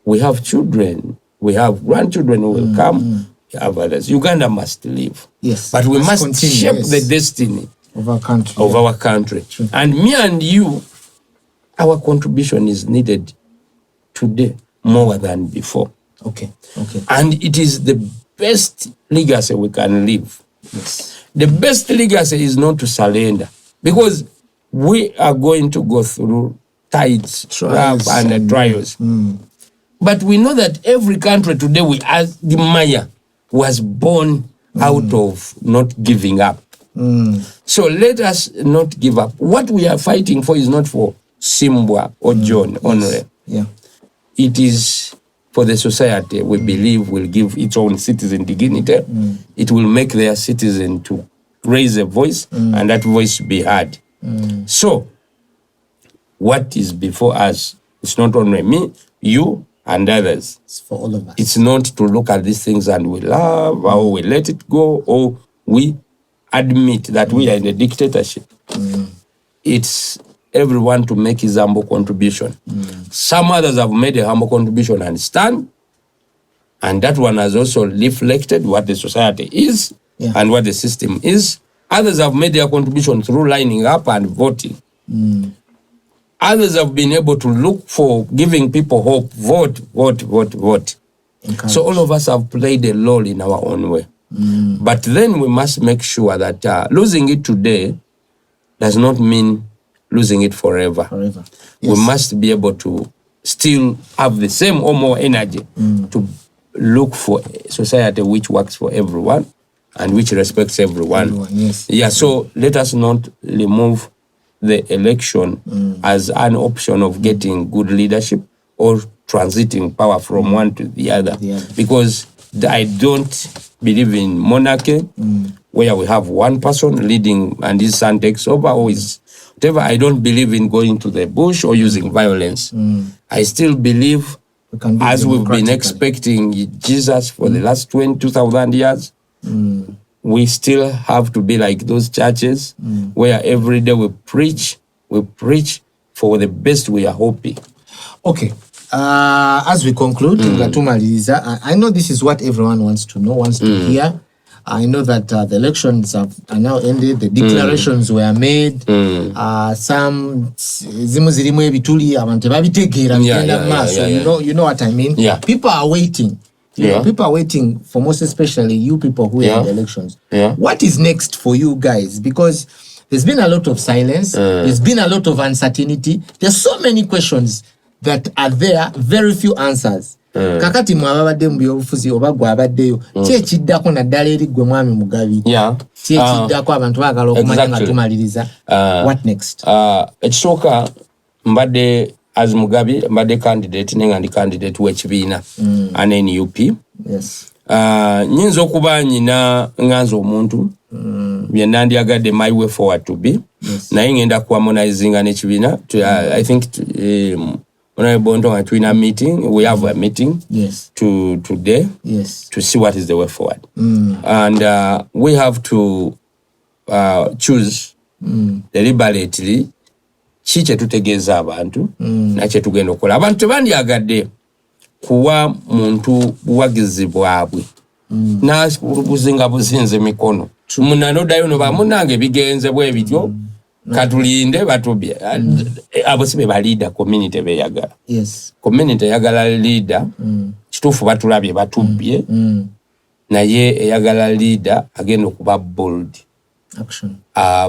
we have children We have grandchildren who will come. We have others. Uganda must live. Yes. But we must continue, shape yes, the destiny of our country. of our country. True. And me and you, our contribution is needed today more than before. Okay. And it is the best legacy we can leave. Yes. The best legacy is not to surrender, because we are going to go through tides, Trials and trials. But we know that every country today we admire was born out of not giving up. So let us not give up. What we are fighting for is not for Simbwa or John only. Yeah. It is for the society we believe will give its own citizen dignity. It will make their citizen to raise a voice, and that voice be heard. So, what is before us, it's not only me, you, and others. It's for all of us. It's not to look at these things and we laugh, or we let it go, or we admit that we are in a dictatorship. It's everyone to make his humble contribution. Some others have made a humble contribution and stand, and that one has also reflected what the society is and what the system is. Others have made their contribution through lining up and voting. Others have been able to look for giving people hope. Vote. So all of us have played a role in our own way. But then we must make sure that losing it today does not mean losing it forever. Yes. We must be able to still have the same or more energy to look for a society which works for everyone and which respects everyone. Yes. Yeah, so let us not remove the election as an option of getting good leadership or transiting power from one to the other. Because I don't believe in monarchy where we have one person leading and his son takes over or is whatever. I don't believe in going to the bush or using violence. I still believe, as we've been expecting Jesus for the last 22,000 years, we still have to be like those churches where every day we preach for the best we are hoping. Okay. As we conclude, I know this is what everyone wants to know, wants to hear. I know that the elections are now ended, the declarations were made, some zimuzirimu ebituli abantu babitegeera bigenda maaso, you know what I mean? People are waiting. People are waiting for, most especially you people who are in the elections. What is next for you guys? Because there's been a lot of silence, there's been a lot of uncertainty, there's so many questions that are there, very few answers. Kakati mwabadde mu byobufuzi oba gwe abaddeyo ki ekiddako naddala eri gwe mwami Mugabi ki ekiddako abantu baagala okumanya nga tumaliriza. What next? Ekisooka mbadde as Mugabi mbadde candidate nenga ndi candidate w'ekibiina an NUP. Nyinza okuba nyina nganza omuntu bye nandyagadde my way forward to be naye ngenda kuharmonizinga n'ekibiina. I think Honorable Ntonga Twina meeting, we have a meeting today to see what is the way forward. And we have to choose deliberately ki kye tutegeeza abantu na kye tugenda okukola. Abantu tebandyagadde kuwa muntu buwagizi bwabwe n'abuzinga buzinze mikono munanodayo no bamunange bigenze bwe bityo katulinde batubye abo sibe ba leader community beyagala. Community yagala leader kituufu batulabye batubye naye eyagala leader agenda okuba bold action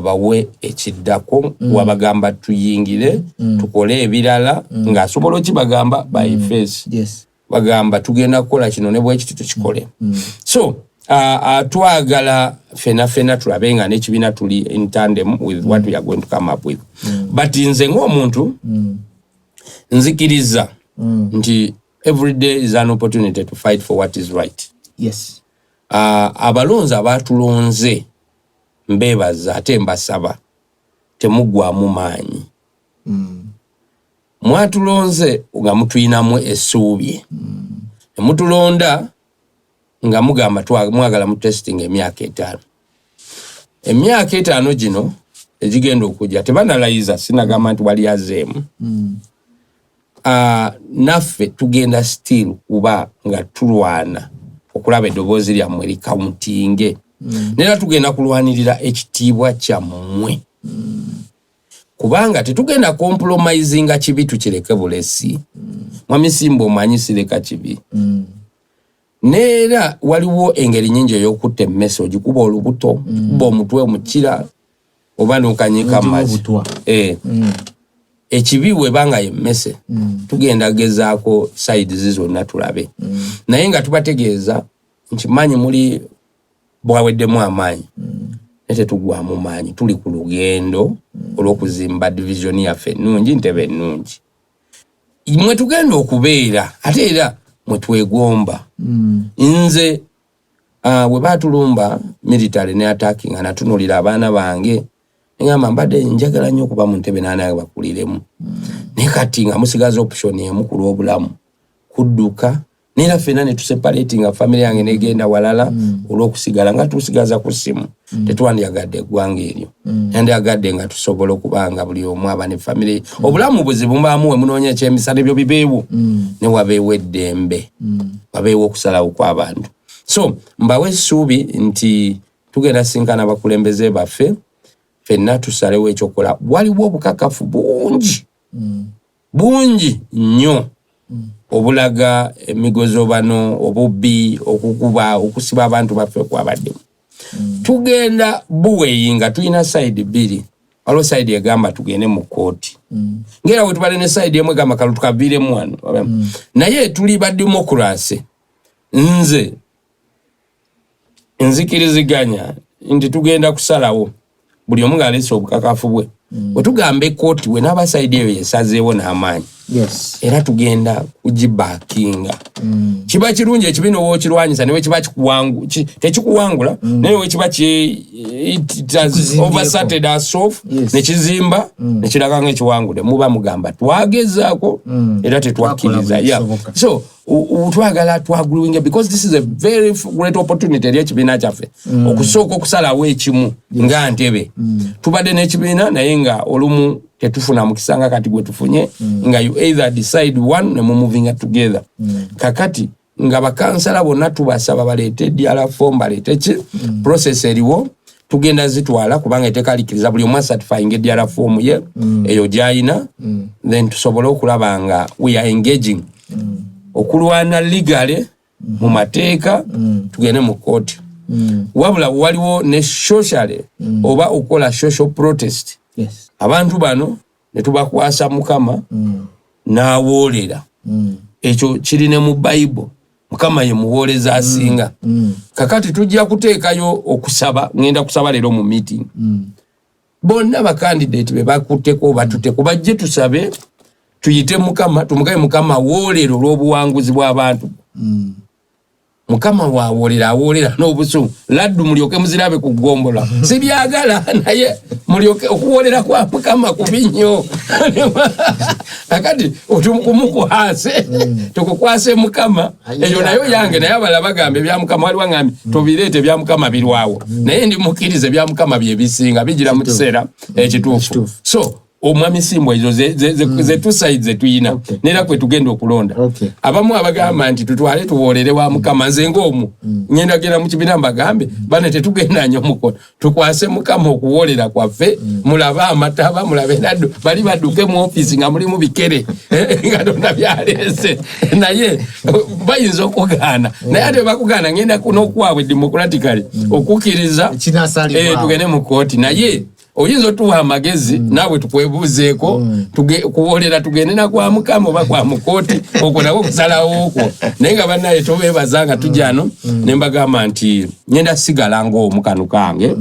bawe ekiddako wabagamba tuyingire tukole ebirala ng'asobola okibagamba by face bagamba tugenda kukola kino ne bwekiti tukikole. So twagala fena tulabenga n'ekibiina tuli in tandem with what we are going to come up with. But nze ng'omuntu nzikiriza nti every day is an opportunity to fight for what is right. Abalonzi abatulonze mbebaza ate mbasaba temuggwamu maanyi. Mwatulonze nga mutuyinamu essuubi mutulonda nga mugamba mwagala mu testing emyaka 5. Emyaka 5 gino egigenda okujja tebanalayiza sinagamba nti wali azeemu naffe tugenda still kuba nga tulwana okulaba eddoboozi lyammwe likauntinge nera tugenda kulwanirira ekitiibwa kyammwe kubanga tetugenda compromisinga kibi tukireke bulesi Mwami Simba omanyi sireka kibi nera waliwo engeri nyingi ey'okutta emmese ogikuba olubuto kuba omutwe omukira oba n'okanyika amazzi ekibi webanga yemmese tugenda gezaako sides zonna tulabe naye nga tubategeeza nkimanyi muli bwaweddemu amaanyi ne tetugwamu maanyi tuli ku lugendo olw'okuzimba division yaffe ennungi ntebe ennungi mwe tugenda okubeera ate era mwe twegomba nze we baatulumba military ne attacking natunulira abaana bange ngamba mbadde njagala nnyo okuba mu ntebe naye bakuliremu naye kati nga musigaza option emu ku lw'obulamu kudduka nera ffenna ne tuseparatinga family yange negenda walala olw'okusigala nga tusigaza ku ssimu tetwandyagadde eggwanga eryo yandyagadde nga tusobola okubanga buli omu aba ne family obulamu buzibu mbaamu we munoonya ekyemisana ebyo bibeewo ne wabeewo eddembe wabeewo okusalawo kw'abantu so mbawe essuubi nti tugenda sinkana abakulembeze baffe ffenna tusalewo ekyokola waliwo obukakafu bungi nnyo obulaga emigozobano obubbi okukuba okusiba abantu baffe kwabaddemu tugenda buweyinga tulina side bbiri waliwo side egamba tugende mu kooti ngera we tubale ne side emu egamba kalu tukaviiremu wano naye tuli ba democracy nze nzikiriziganya nti tugenda kusalawo buli omu ng'aleese obukakafu bwe we tugamba ekkooti we n'abasayidi eyo yesazeewo n'amaanyi era tugenda kugibaakinga kiba kirungi ekibi n'owookirwanyisa newe kiba tekikuwangula naye we kiba oversatted asof nekizimba nekiraga ng'ekiwangule muba mugamba twagezaako era tetwakkiriza so twagala twaguluwinga because this is a very great opportunity eri ekibiina kyaffe okusooka okusalawo ekimu nga Ntebe tubadde n'ekibiina naye nga olumu tetufuna mukisa nga kati gwe tufunye nga you either decide one ne mu moving together kakati nga bakansala bonna tubasaba baleete DRA form baleete ki process eriwo tugenda zitwala kubanga etekalikiriza buli omu certifying DRA form ye eyo gyayina then tusobole okulaba nga we are engaging okulwana legally mu mateeka tugende mu kooti wabula waliwo ne socially oba okola social protest abantu bano ne tubakwasa Mukama n'awoolera ekyo kiri ne mu Bible Mukama ye muwooleza asinga kakati tujja kuteekayo okusaba ngenda kusaba leero mu meeting bonna ba candidate be bakutteko batuteko bajje tusabe tuyite Mukama tumugaye Mukama woolero olw'obuwanguzi bw'abantu Mukama wawoolera awoolera n'obusungu laddu mulyoke muzirabe ku ggombola sibyagala naye mulyoke okuwoolera kwa Mukama kubi nnyo akati otumukuhase tukukwase Mukama eyo nayo yange naye abala bagambe bya Mukama wali wangambi tobireete bya Mukama birwawo naye ndi mukkirize bya Mukama bye bisinga bijira mu kiseera ekituufu so omwami Simba ezo ze two sides tuyina nera kwe tugenda okulonda abamu abagamba nti tutwale tuwoolere wa Mukama nze ng'omu ngenda genda mu kibiina mbagambe bane tetugenda nnyo mukono tukwase Mukama okuwoolera kwaffe mulaba amataba mulabe naddo bali badduke mu office nga mulimu bikere nga donna byaleese naye bayinza okugaana naye ate bakugaana ngenda n'okwabwe democratically okukkiriza tugende mu kooti naye oyinza otuwa amagezi nawe tukwebuuzeeko kuwoolera tugende na kwa Mukama oba kwa mukooti okwo nabo okusalawo okwo naye nga bannaye tobeebaza nga tujja ne mbagamba nti ngenda sigala ng'omukanu kange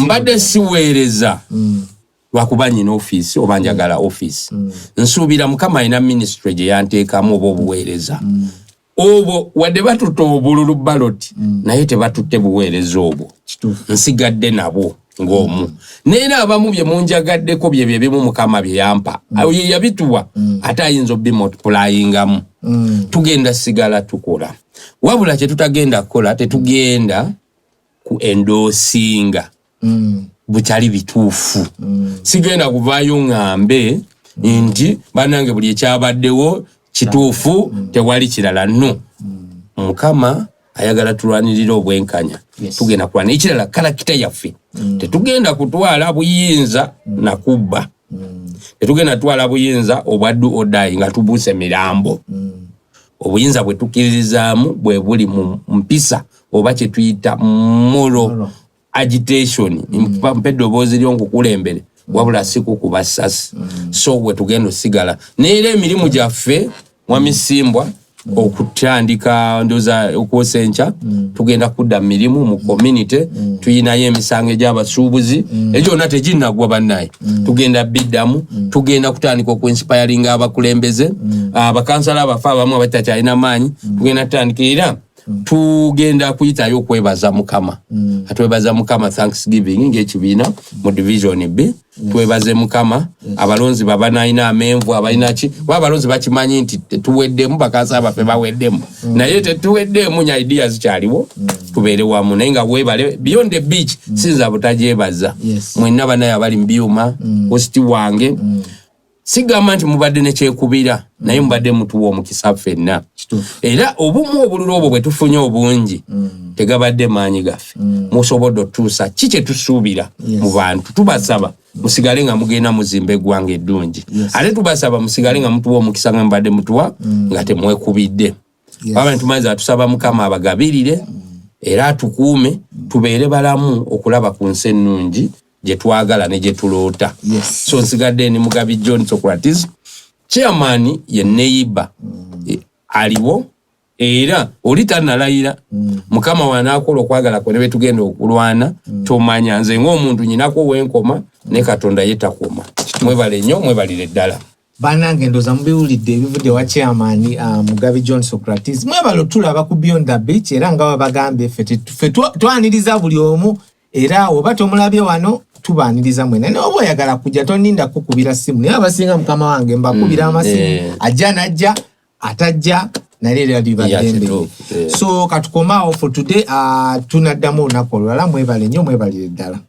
mbadde siweereza lwakuba nnyina ofiisi oba njagala ofiisi nsuubira Mukama alina ministry gye yanteekamu oba obuweereza obwo wadde batutte obululu baloti naye tebatutte buweereza obwo nsigadde nabo ng'omu naye abamu bye munjagaddeko bye bimu Mukama bye yampa ye yabituwa ate ayinza obimultiplyingamu tugenda sigala tukola wabula kye tutagenda kukola tetugenda ku endoosinga bukyali bituufu sigenda kuvaayo ŋŋambe nti banange buli ekyabaddewo kituufu tewali kirala no Mukama ayagala tulwanirira obwenkanya tugenda kulwana ekirala kalakita yaffe tetugenda kutwala buyinza na kubba tetugenda twala buyinza obwaddu odayi nga tubuuse mirambo obuyinza bwe tukirizaamu bwe buli mu mpisa oba kye tuyita moral agitation mpeddo bozi lyonkukulembere wabula siku kubasasi so bwe tugenda osigala neera emirimu gyaffe mwamisimbwa okutandika ndoza okwosencha tugenda kudda mirimu mu community tuyinayo emisango gy'abasuubuzi ekyo nate ginnagwa bannaye tugenda biddamu tugenda kutandika okwenspiring abakulembeze abakansala abafa abamu abatakyalina maanyi tugenda tutandikira tugenda kuyitayo okwebaza Mukama atwebaza Mukama Thanksgiving ng'ekibiina mu division B twebaze Mukama abalonzi babanayina amenvu abalinachi abalonzi bakimanyi nti tuweddemu bakansa abafe baweddemu naye tetuweddemu nya ideas kyaliwo tubeere wamu naye nga webale beyond the beach sinza butajebaza mwenna banaye abali mbyuma hosti wange sigamba nti mubadde ne kyekubira naye mubadde mutuwa omukisa ffenna era obumu obululu obwo bwe tufunye obungi tegabadde maanyi gaffe musobodde otuusa kikye tusuubira mu bantu tubasaba musigale nga mugenda muzimba eggwanga eddungi ate tubasaba musigale nga mutuwa omukisa nga mubadde mutuwa nga temwekubidde waba ntumaze atusaba Mukama abagabirire era atukuume tubeere balamu okulaba ku nsi ennungi gye twagala ne gye tuloota so nsigadde ni Mugabi John Socrates chairman ye neighbor aliwo era oli tannalayira Mukama wanaakola okwagala kwe ne be tugenda okulwana tomanya nze ng'omuntu nyinako wenkoma ne Katonda yetakoma mwebale nnyo mwebalire ddala banange ndoza mubiwulidde ebivudde wa chairman Mugabi John Socrates mwebalo tulaba ku Beyond the Beach era nga babagambe ffe twaniriza buli omu era oba tomulabye wano tubaniriza mwena naye oba oyagala kujja toninda kukubira simu naye abasinga Mukama wange mbakubira amasimu ajja najja atajja naye era libadembe so katukomawo for today tunaddamu olunaku olulala mwebale nnyo mwebalire ddala